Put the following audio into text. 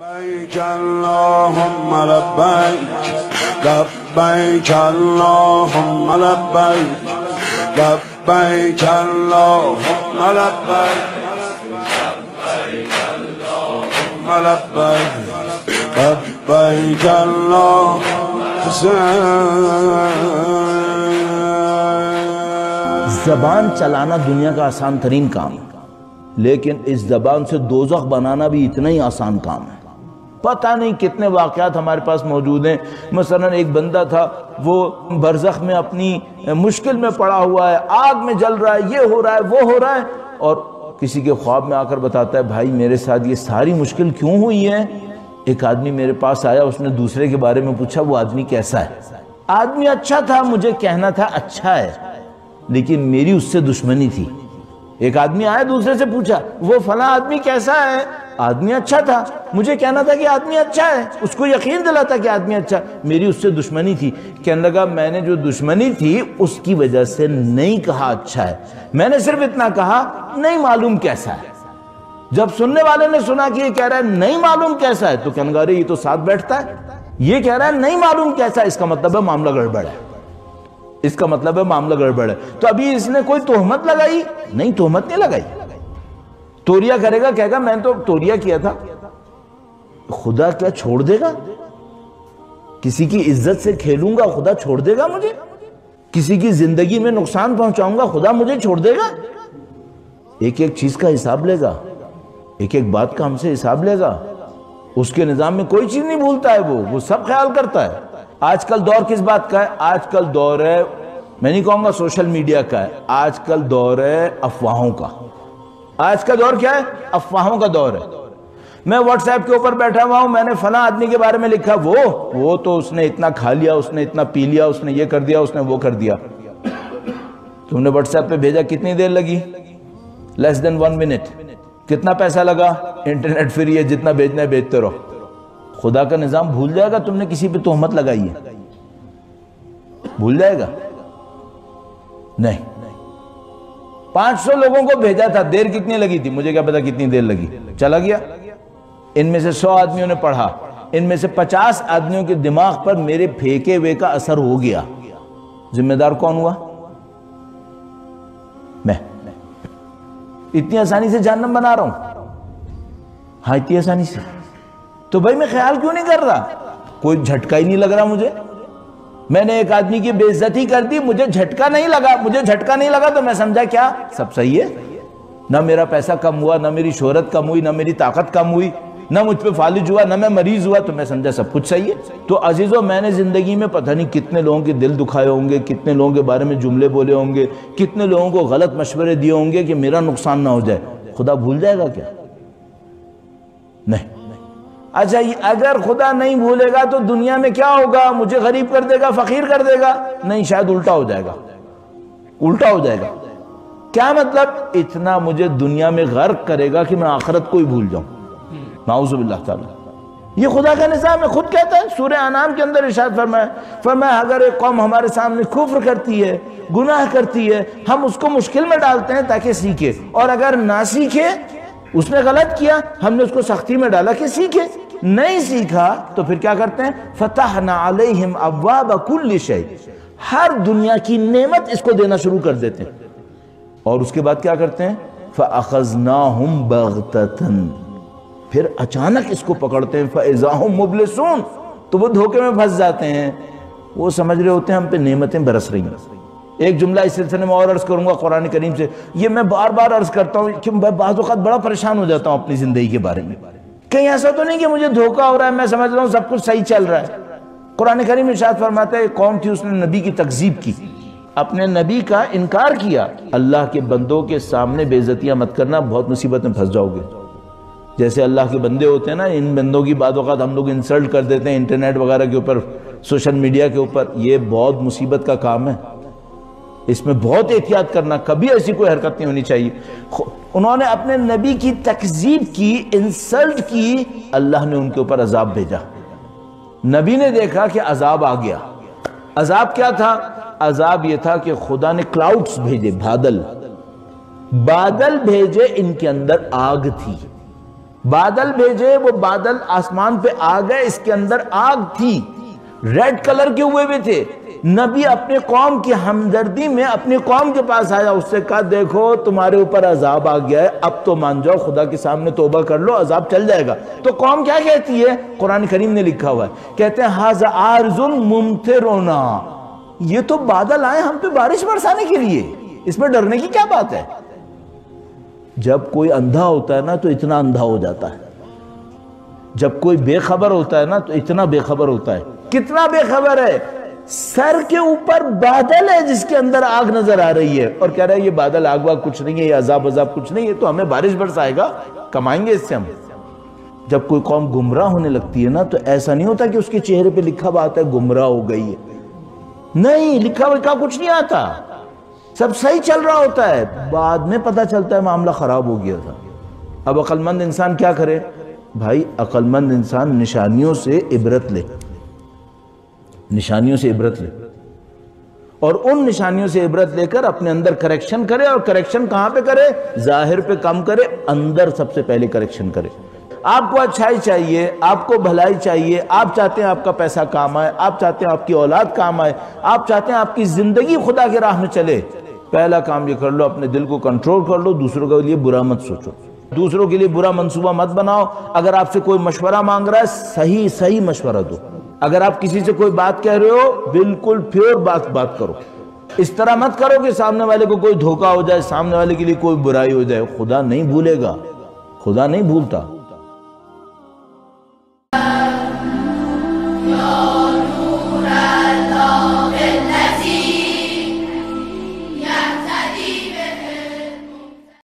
لبيك اللهم لبيك لبيك اللهم لبيك لبيك اللهم لبيك لبيك اللهم لبيك لبيك اللهم زبان چلانا دنیا کا آسان ترین کام ہے، لیکن اس زبان سے دوزخ بنانا بھی اتنا ہی آسان کام ہے۔ پتہ نہیں کتنے واقعات ہمارے پاس موجود ہیں۔ مثلا ایک بندہ تھا، وہ برزخ میں اپنی مشکل میں پڑا ہوا ہے، آگ میں جل رہا ہے، یہ ہو رہا ہے وہ ہو رہا ہے، اور کسی کے خواب میں آ کر بتاتا ہے بھائی میرے ساتھ یہ ساری مشکل کیوں ہوئی ہے؟ ایک آدمی میرے پاس آیا، اس نے دوسرے کے بارے میں پوچھا وہ آدمی کیسا ہے؟ آدمی اچھا تھا، مجھے کہنا تھا اچھا ہے، لیکن میری اس سے دشمنی تھی۔ ایک آدمی آیا دوسرے سے پوچھا وہ فلاں آدمی کیسا ہے؟ آدمی اچھا تھا، مجھے کہنا تھا کہ آدمی اچھا ہے، اس کو یقین دلاتا کہ آدمی اچھا، میری اس سے دشمنی تھی۔ کہنے لگا میں نے جو دشمنی تھی اس کی وجہ سے نہیں کہا اچھا ہے، میں نے صرف اتنا کہا نہیں معلوم کیسا ہے۔ جب سننے والے نے سنا کہ یہ کہہ رہا ہے نہیں معلوم کیسا ہے، تو کہنے لگا یہ تو ساتھ بیٹھتا ہے، یہ کہہ رہا ہے نہیں معلوم کیسا ہے، اس کا مطلب ہے معاملہ گڑبڑ ہے، اس کا مطلب ہے معاملہ گڑبڑ ہے۔ تو ابھی اس نے کوئی تہمت لگائی؟ نہیں، تہمت نہیں لگائی۔ توریا کرے گا، کہے گا میں تو توریا کیا تھا۔ خدا کیا چھوڑ دے گا؟ کسی کی عزت سے کھیلوں گا خدا چھوڑ دے گا مجھے؟ کسی کی زندگی میں نقصان پہنچاؤں گا خدا مجھے چھوڑ دے گا؟ ایک ایک چیز کا حساب لے گا، ایک ایک بات کا ہم سے حساب لے گا۔ اس کے نظام میں کوئی چیز نہیں بھولتا ہے، وہ سب خیال کرتا ہے۔ آج کل دور کس بات کا ہے؟ آج کل دور ہے، میں نہیں کہوں گا سوشل میڈیا کا ہے، آج کل دور ہے افواہوں کا۔ آج کا دور کیا ہے؟ افواہوں کا دور ہے۔ میں واٹس ایپ کے اوپر بیٹھا ہوا ہوں، میں نے فلاں آدمی کے بارے میں لکھا، وہ تو اس نے اتنا کھا لیا، اس نے اتنا پی لیا، اس نے یہ کر دیا، اس نے وہ کر دیا۔ تم نے واٹس ایپ پہ بھیجا، کتنی دیر لگی؟ لیس دین 1 منٹ۔ کتنا پیسہ لگا؟ انٹرنیٹ فری ہے، جتنا بھیجنا ہے بھیجتے رہو۔ خدا کا نظام بھول جائے گا تم نے کسی پہ تہمت لگائی ہے؟ بھول جائے گا؟ نہیں۔ 500 لوگوں کو بھیجا تھا، دیر کتنی لگی تھی؟ مجھے کیا پتا کتنی دیر لگی، چلا گیا۔ ان میں سے 100 آدمیوں نے پڑھا، ان میں سے 50 آدمیوں کے دماغ پر میرے پھینکے ہوئے کا اثر ہو گیا۔ ذمہ دار کون ہوا؟ میں۔ اتنی آسانی سے جہنم بنا رہا ہوں؟ ہاں اتنی آسانی سے۔ تو بھائی میں خیال کیوں نہیں کر رہا؟ کوئی جھٹکا ہی نہیں لگ رہا مجھے۔ میں نے ایک آدمی کی بے عزتی کر دی، مجھے جھٹکا نہیں لگا، مجھے جھٹکا نہیں لگا تو میں سمجھا کیا سب صحیح ہے؟ نہ میرا پیسہ کم ہوا، نہ میری شہرت کم ہوئی، نہ میری طاقت کم ہوئی، نہ مجھ پہ فالج ہوا، نہ میں مریض ہوا، تو میں سمجھا سب کچھ صحیح ہے۔ تو عزیزو میں نے زندگی میں پتہ نہیں کتنے لوگوں کے دل دکھائے ہوں گے، کتنے لوگوں کے بارے میں جملے بولے ہوں گے، کتنے لوگوں کو غلط مشورے دیے ہوں گے کہ میرا نقصان نہ ہو جائے۔ خدا بھول جائے گا کیا؟ نہیں۔ اچھا اگر خدا نہیں بھولے گا تو دنیا میں کیا ہوگا؟ مجھے غریب کر دے گا، فقیر کر دے گا؟ نہیں، شاید الٹا ہو جائے گا، الٹا ہو جائے گا۔ کیا مطلب؟ اتنا مجھے دنیا میں غرق کرے گا کہ میں آخرت کو ہی بھول جاؤں۔ نعوذ باللہ تعالی۔ یہ خدا کا نظام ہے، خود کہتا ہے سورہ انعام کے اندر ارشاد فرمایا اگر ایک قوم ہمارے سامنے کفر کرتی ہے، گناہ کرتی ہے، ہم اس کو مشکل میں ڈالتے ہیں تاکہ سیکھے، اور اگر نہ سیکھے، اس نے غلط کیا، ہم نے اس کو سختی میں ڈالا کہ سیکھے، نہیں سیکھا تو پھر کیا کرتے ہیں؟ فتحنا علیہم ابواب کل شیء، ہر دنیا کی نعمت اس کو دینا شروع کر دیتے ہیں، اور اس کے بعد کیا کرتے ہیں؟ فاخذناہم بغتۃ، پھر اچانک اس کو پکڑتے ہیں، فاذا ہم مبلسون، تو وہ دھوکے میں پھنس جاتے ہیں۔ وہ سمجھ رہے ہوتے ہیں ہم پہ نعمتیں برس رہی ہیں۔ ایک جملہ اس سلسلے میں اور عرض کروں گا قرآن کریم سے، یہ میں بار بار عرض کرتا ہوں کہ میں بعض اوقات بڑا پریشان ہو جاتا ہوں اپنی زندگی کے بارے میں۔ کہیں ایسا تو نہیں کہ مجھے دھوکہ ہو رہا ہے، میں سمجھ رہا ہوں سب کچھ صحیح چل رہا ہے۔ قرآن کریم ارشاد فرماتا ہے ایک قوم تھی، اس نے نبی کی تکذیب کی، اپنے نبی کا انکار کیا۔ اللہ کے بندوں کے سامنے بے عزتیاں مت کرنا، بہت مصیبت میں پھنس جاؤ گے۔ جیسے اللہ کے بندے ہوتے ہیں نا، ان بندوں کی بعض اوقات ہم لوگ انسلٹ کر دیتے ہیں انٹرنیٹ وغیرہ کے اوپر، سوشل میڈیا کے اوپر، یہ بہت مصیبت کا کام ہے، اس میں بہت احتیاط کرنا، کبھی ایسی کوئی حرکت نہیں ہونی چاہیے۔ انہوں نے اپنے نبی کی تکذیب کی، انسلٹ کی، اللہ نے ان کے اوپر عذاب بھیجا۔ نبی نے دیکھا کہ عذاب آ گیا۔ عذاب کیا تھا؟ عذاب یہ تھا کہ خدا نے کلاؤڈز بھیجے، بادل بھیجے، ان کے اندر آگ تھی۔ بادل بھیجے، وہ بادل آسمان پہ آ گئے، اس کے اندر آگ تھی، ریڈ کلر کے ہوئے بھی تھے۔ نبی اپنے قوم کی ہمدردی میں اپنی قوم کے پاس آیا، اس سے کہا دیکھو تمہارے اوپر عذاب آ گیا ہے، اب تو مان جاؤ، خدا کے سامنے توبہ کر لو، عذاب چل جائے گا۔ تو قوم کیا کہتی ہے؟ قرآن کریم نے لکھا ہوا ہے، کہتے ہیں ھذا عارض ممطرنا، یہ تو بادل آئے ہم پہ بارش برسانے کے لیے، اس میں ڈرنے کی کیا بات ہے؟ جب کوئی اندھا ہوتا ہے نا تو اتنا اندھا ہو جاتا ہے، جب کوئی بے خبر ہوتا ہے نا تو اتنا بے خبر ہوتا ہے۔ کتنا بے خبر ہے؟ سر کے اوپر بادل ہے جس کے اندر آگ نظر آ رہی ہے، اور کہہ رہا ہے یہ بادل آگ واگ کچھ نہیں ہے، یہ عذاب کچھ نہیں ہے، تو ہمیں بارش برسائے گا، کمائیں گے اس سے ہم۔ جب کوئی قوم گمراہ ہونے لگتی ہے نا تو ایسا نہیں ہوتا کہ اس کے چہرے پہ لکھا بات ہے گمراہ ہو گئی ہے، نہیں، لکھا کچھ نہیں آتا، سب صحیح چل رہا ہوتا ہے، بعد میں پتہ چلتا ہے معاملہ خراب ہو گیا تھا۔ اب عقل مند انسان کیا کرے؟ بھائی عقل مند انسان نشانیوں سے عبرت لے، نشانیوں سے عبرت لے، اور ان نشانیوں سے عبرت لے کر اپنے اندر کریکشن کرے، اور کریکشن کہاں پہ کرے؟ ظاہر پہ کم کرے، اندر سب سے پہلے کریکشن کرے۔ آپ کو اچھائی چاہیے، آپ کو بھلائی چاہیے، آپ چاہتے ہیں آپ کا پیسہ کام آئے، آپ چاہتے ہیں آپ کی اولاد کام آئے، آپ چاہتے ہیں آپ کی زندگی خدا کے راہ میں چلے، پہلا کام یہ کر لو، اپنے دل کو کنٹرول کر لو، دوسروں کے لیے برا مت سوچو، دوسروں کے لیے برا منصوبہ مت بناؤ۔ اگر آپ سے کوئی مشورہ مانگ رہا ہے صحیح مشورہ دو، اگر آپ کسی سے کوئی بات کہہ رہے ہو بالکل پیور بات کرو، اس طرح مت کرو کہ سامنے والے کو کوئی دھوکہ ہو جائے، سامنے والے کے لیے کوئی برائی ہو جائے۔ خدا نہیں بھولے گا، خدا نہیں بھولتا۔